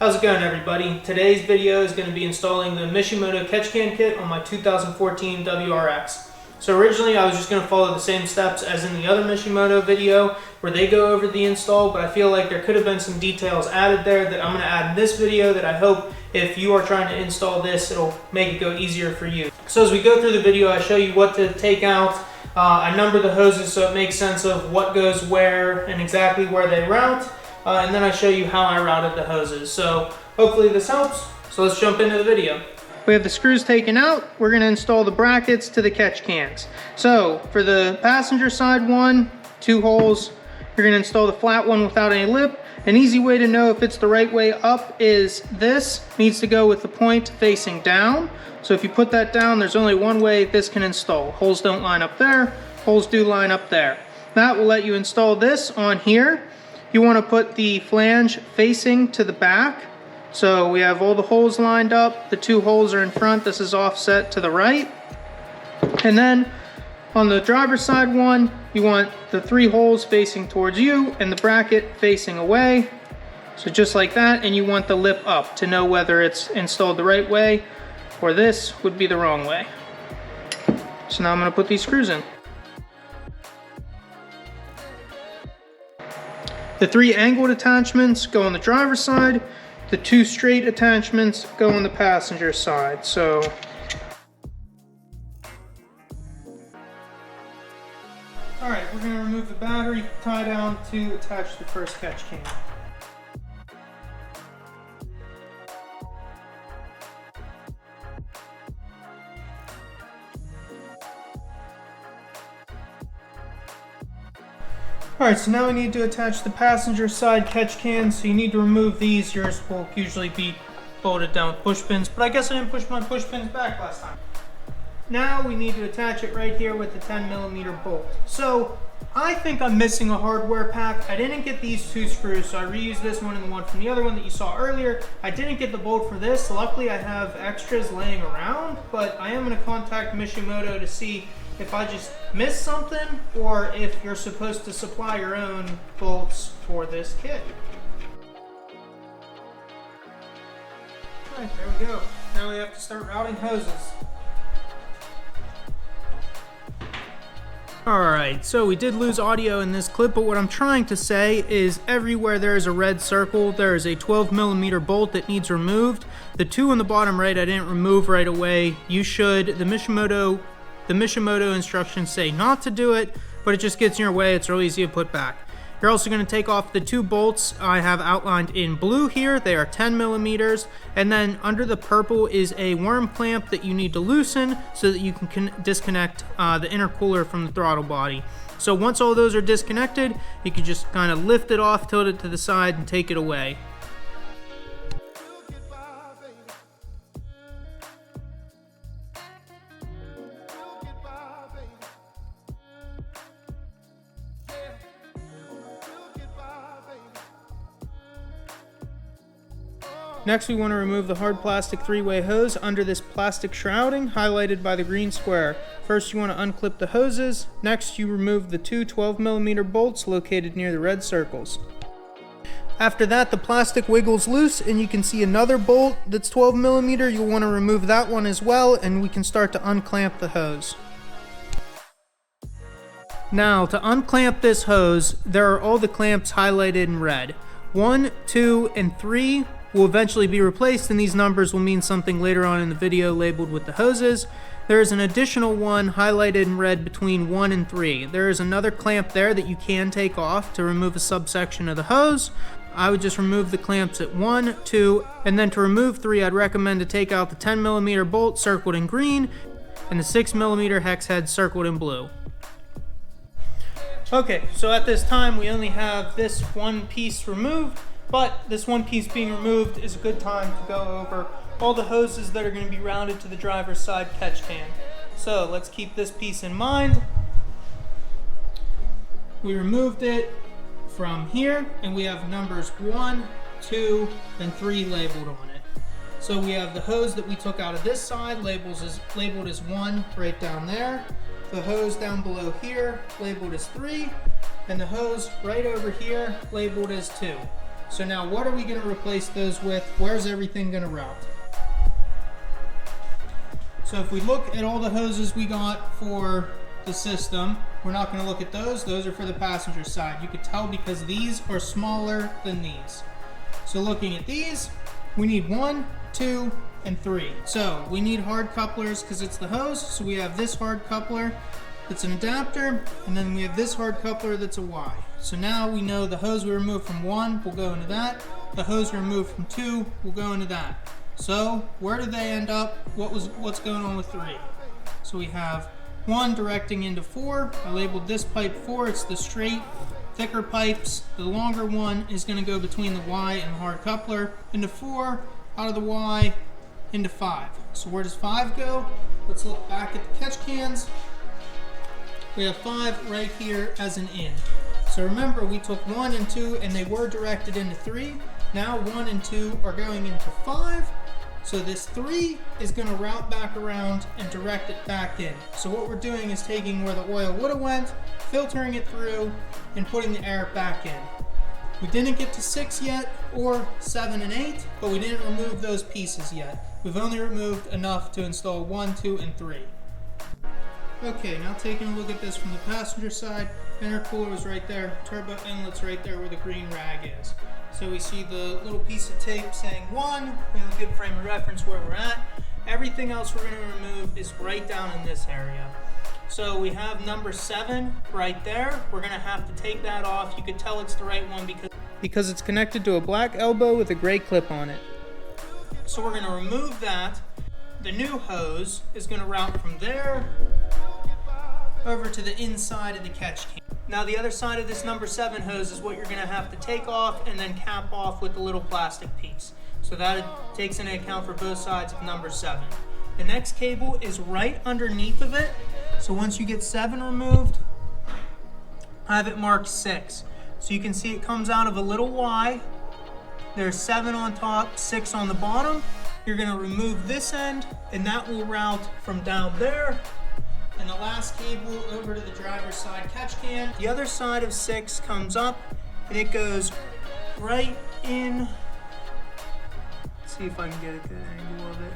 How's it going, everybody? Today's video is going to be installing the Mishimoto catch can kit on my 2014 WRX. So originally I was just going to follow the same steps as in the other Mishimoto video where they go over the install, but I feel like there could have been some details added there that I'm going to add in this video that I hope if you are trying to install this, it'll make it go easier for you. So as we go through the video, I show you what to take out. I number the hoses so it makes sense of what goes where and exactly where they route. And then I show you how I routed the hoses. So hopefully this helps. So let's jump into the video. We have the screws taken out. We're going to install the brackets to the catch cans. So for the passenger side one, 2 holes. You're going to install the flat one without any lip. An easy way to know if it's the right way up is this needs to go with the point facing down. So if you put that down, there's only one way this can install. Holes don't line up there, holes do line up there. That will let you install this on here. You want to put the flange facing to the back. So we have all the holes lined up. The 2 holes are in front. This is offset to the right. And then on the driver's side one, you want the 3 holes facing towards you and the bracket facing away. So just like that, and you want the lip up to know whether it's installed the right way or this would be the wrong way. So now I'm going to put these screws in. The 3 angled attachments go on the driver's side. The 2 straight attachments go on the passenger side. So alright, we're going to remove the battery tie down to attach the first catch can. Alright, so now we need to attach the passenger side catch can. So you need to remove these. Yours will usually be bolted down with push pins, but I guess I didn't push my push pins back last time. Now we need to attach it right here with the 10mm bolt. So I think I'm missing a hardware pack. I didn't get these 2 screws, so I reused this one and the one from the other one that you saw earlier. I didn't get the bolt for this. Luckily I have extras laying around, but I am going to contact Mishimoto to see if I just missed something or if you're supposed to supply your own bolts for this kit. Alright, there we go. Now we have to start routing hoses. Alright, so we did lose audio in this clip, but what I'm trying to say is everywhere there is a red circle, there is a 12mm bolt that needs removed. The 2 on the bottom right I didn't remove right away. You should. The Mishimoto instructions say not to do it, but it just gets in your way. It's real easy to put back. You're also going to take off the 2 bolts I have outlined in blue here. They are 10mm, and then under the purple is a worm clamp that you need to loosen so that you can disconnect the intercooler from the throttle body. So once all those are disconnected, you can just kind of lift it off, tilt it to the side, and take it away. Next, we want to remove the hard plastic 3-way hose under this plastic shrouding highlighted by the green square. First, you want to unclip the hoses. Next, you remove the 2 12mm bolts located near the red circles. After that, the plastic wiggles loose and you can see another bolt that's 12mm. You'll want to remove that one as well, and we can start to unclamp the hose. Now, to unclamp this hose, there are all the clamps highlighted in red. 1, 2, and 3 will eventually be replaced, and these numbers will mean something later on in the video labeled with the hoses. There is an additional one highlighted in red between 1 and 3. There is another clamp there that you can take off to remove a subsection of the hose. I would just remove the clamps at 1, 2, and then to remove 3, I'd recommend to take out the 10mm bolt circled in green and the 6mm hex head circled in blue. Okay, so at this time we only have this one piece removed. But this one piece being removed is a good time to go over all the hoses that are going to be routed to the driver's side catch can. So let's keep this piece in mind. We removed it from here and we have numbers 1, 2, and 3 labeled on it. So we have the hose that we took out of this side labeled as 1 right down there. The hose down below here labeled as 3, and the hose right over here labeled as 2. So now what are we going to replace those with? Where's everything going to route? So if we look at all the hoses we got for the system, we're not going to look at those. Those are for the passenger side. You could tell because these are smaller than these. So looking at these, we need 1, 2, and 3. So we need hard couplers because it's the hose. So we have this hard coupler that's an adapter, and then we have this hard coupler that's a Y. So now we know the hose we removed from 1 will go into that. The hose we removed from 2 will go into that. So where did they end up? What's going on with 3? So we have 1 directing into 4. I labeled this pipe 4. It's the straight, thicker pipes. The longer one is going to go between the Y and the hard coupler into 4, out of the Y into 5. So where does 5 go? Let's look back at the catch cans. We have 5 right here as an in. So remember, we took 1 and 2 and they were directed into 3. Now 1 and 2 are going into 5. So this 3 is going to route back around and direct it back in. So what we're doing is taking where the oil would have went, filtering it through, and putting the air back in. We didn't get to 6 yet, or 7 and 8, but we didn't remove those pieces yet. We've only removed enough to install 1, 2, and 3. Okay, now taking a look at this from the passenger side, intercooler is right there, turbo inlet's right there where the green rag is. So we see the little piece of tape saying 1, we have a good frame of reference where we're at. Everything else we're going to remove is right down in this area. So we have number 7 right there. We're going to have to take that off. You could tell it's the right one because it's connected to a black elbow with a gray clip on it. So we're going to remove that. The new hose is going to route from there over to the inside of the catch can. Now the other side of this number 7 hose is what you're going to have to take off and then cap off with the little plastic piece. So that takes into account for both sides of number 7. The next cable is right underneath of it. So once you get 7 removed, I have it marked 6. So you can see it comes out of a little Y. There's 7 on top, 6 on the bottom. You're going to remove this end and that will route from down there and the last cable over to the driver's side catch can. The other side of 6 comes up and it goes right in. Let's see if I can get a good angle of it.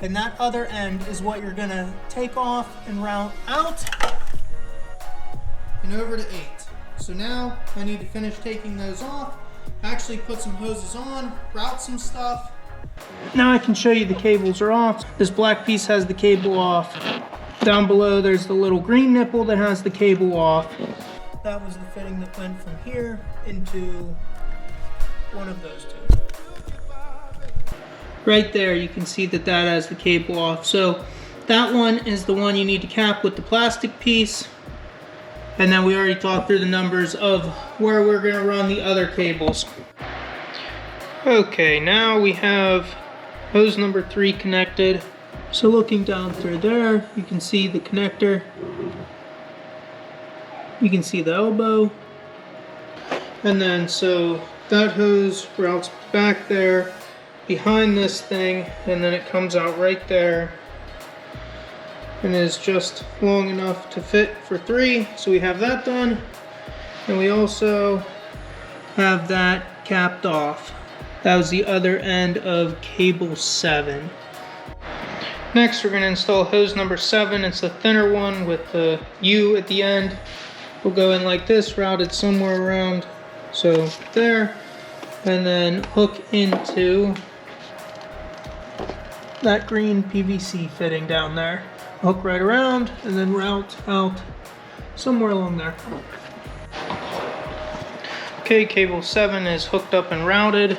And that other end is what you're gonna take off and route out and over to 8. So now I need to finish taking those off, actually put some hoses on, route some stuff. Now I can show you the cables are off. This black piece has the cable off. Down below there's the little green nipple that has the cable off. That was the fitting that went from here into one of those 2. Right there you can see that that has the cable off. So that one is the one you need to cap with the plastic piece. And then we already talked through the numbers of where we're going to run the other cables. Okay, now we have hose number 3 connected. So looking down through there, you can see the connector. You can see the elbow. And then so that hose routes back there behind this thing, and then it comes out right there and is just long enough to fit for 3. So we have that done, and we also have that capped off. That was the other end of cable 7. Next we're going to install hose number 7. It's the thinner one with the U at the end. We'll go in like this, routed somewhere around, so there, and then hook into that green PVC fitting down there. Hook right around and then route out somewhere along there. Okay, cable 7 is hooked up and routed.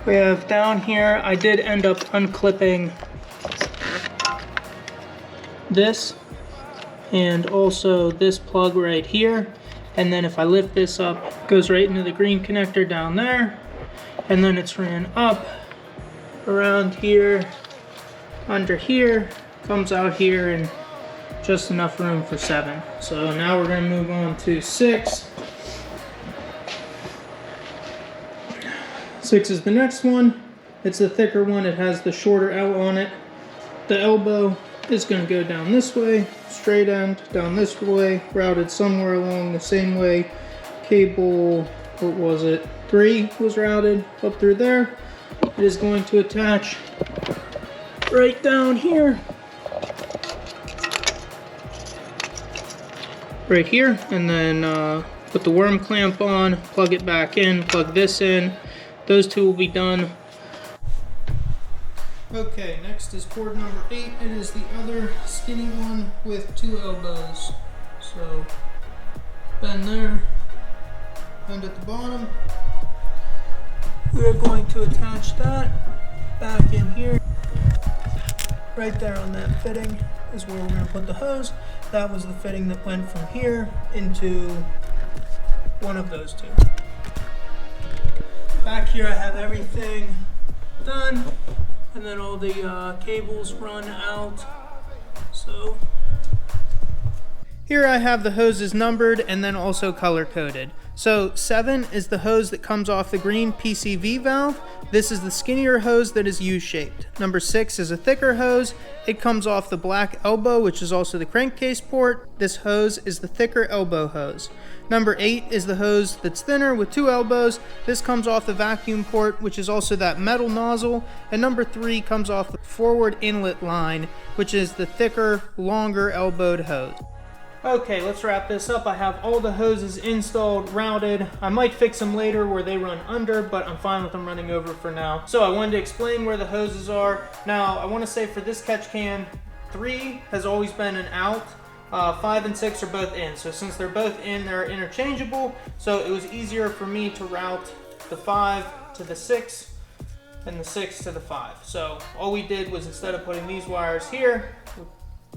We have down here, I did end up unclipping this and also this plug right here. And then if I lift this up, it goes right into the green connector down there. And then it's ran up around here, under here, comes out here, and just enough room for 7. So now we're going to move on to 6. 6 is the next one. It's the thicker one. It has the shorter L on it. The elbow is going to go down this way, straight end down this way, routed somewhere along the same way. Cable, what was it, 3 was routed up through there. It is going to attach right down here, right here, and then put the worm clamp on, plug it back in, plug this in. Those two will be done. Okay, next is cord number 8. It is the other skinny one with 2 elbows. So bend there, bend at the bottom. We're going to attach that back in here. Right there on that fitting is where we're going to put the hose. That was the fitting that went from here into one of those two. Back here I have everything done, and then all the cables run out. So here I have the hoses numbered and then also color coded. So 7 is the hose that comes off the green PCV valve. This is the skinnier hose that is U-shaped. Number 6 is a thicker hose. It comes off the black elbow, which is also the crankcase port. This hose is the thicker elbow hose. Number 8 is the hose that's thinner with 2 elbows. This comes off the vacuum port, which is also that metal nozzle. And number 3 comes off the forward inlet line, which is the thicker, longer elbowed hose. Okay, let's wrap this up. I have all the hoses installed, routed. I might fix them later where they run under, but I'm fine with them running over for now. So I wanted to explain where the hoses are. Now, I want to say for this catch can, 3 has always been an out. 5 and 6 are both in. So since they're both in, they're interchangeable. So it was easier for me to route the 5 to the 6 and the 6 to the 5. So all we did was, instead of putting these wires here,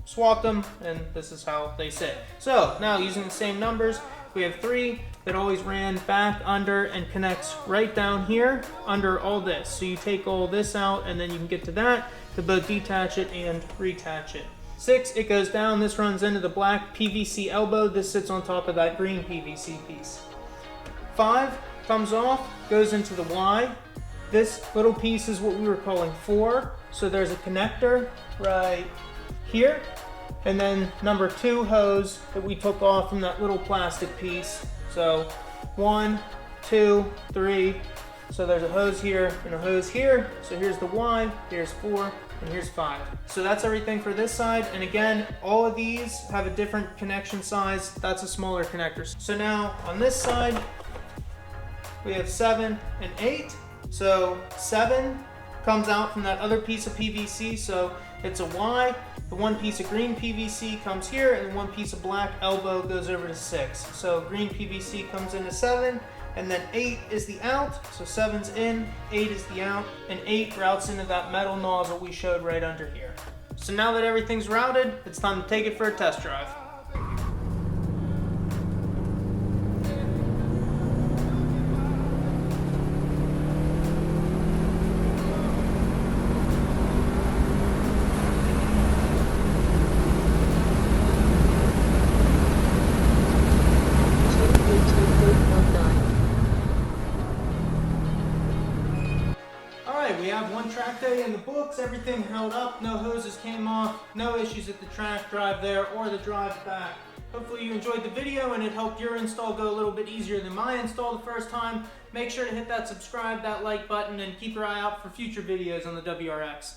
swap them, and this is how they sit. So now, using the same numbers, we have 3 that always ran back under and connects right down here under all this. So you take all this out and then you can get to that to both detach it and reattach it. 6, it goes down. This runs into the black PVC elbow. This sits on top of that green PVC piece. 5 comes off, goes into the Y. This little piece is what we were calling 4. So there's a connector right here, and then number 2 hose that we took off from that little plastic piece. So 1, 2, 3. So there's a hose here and a hose here. So here's the Y, here's 4, and here's 5. So that's everything for this side. And again, all of these have a different connection size. That's a smaller connector. So now on this side, we have 7 and 8. So 7 comes out from that other piece of PVC. So it's a Y. The one piece of green PVC comes here, and one piece of black elbow goes over to 6. So green PVC comes into 7, and then 8 is the out. So 7's in, 8 is the out, and 8 routes into that metal nozzle we showed right under here. So now that everything's routed, it's time to take it for a test drive. We have one track day in the books, everything held up, no hoses came off, no issues at the track drive there or the drive back. Hopefully you enjoyed the video and it helped your install go a little bit easier than my install the first time. Make sure to hit that subscribe, that like button, and keep your eye out for future videos on the WRX.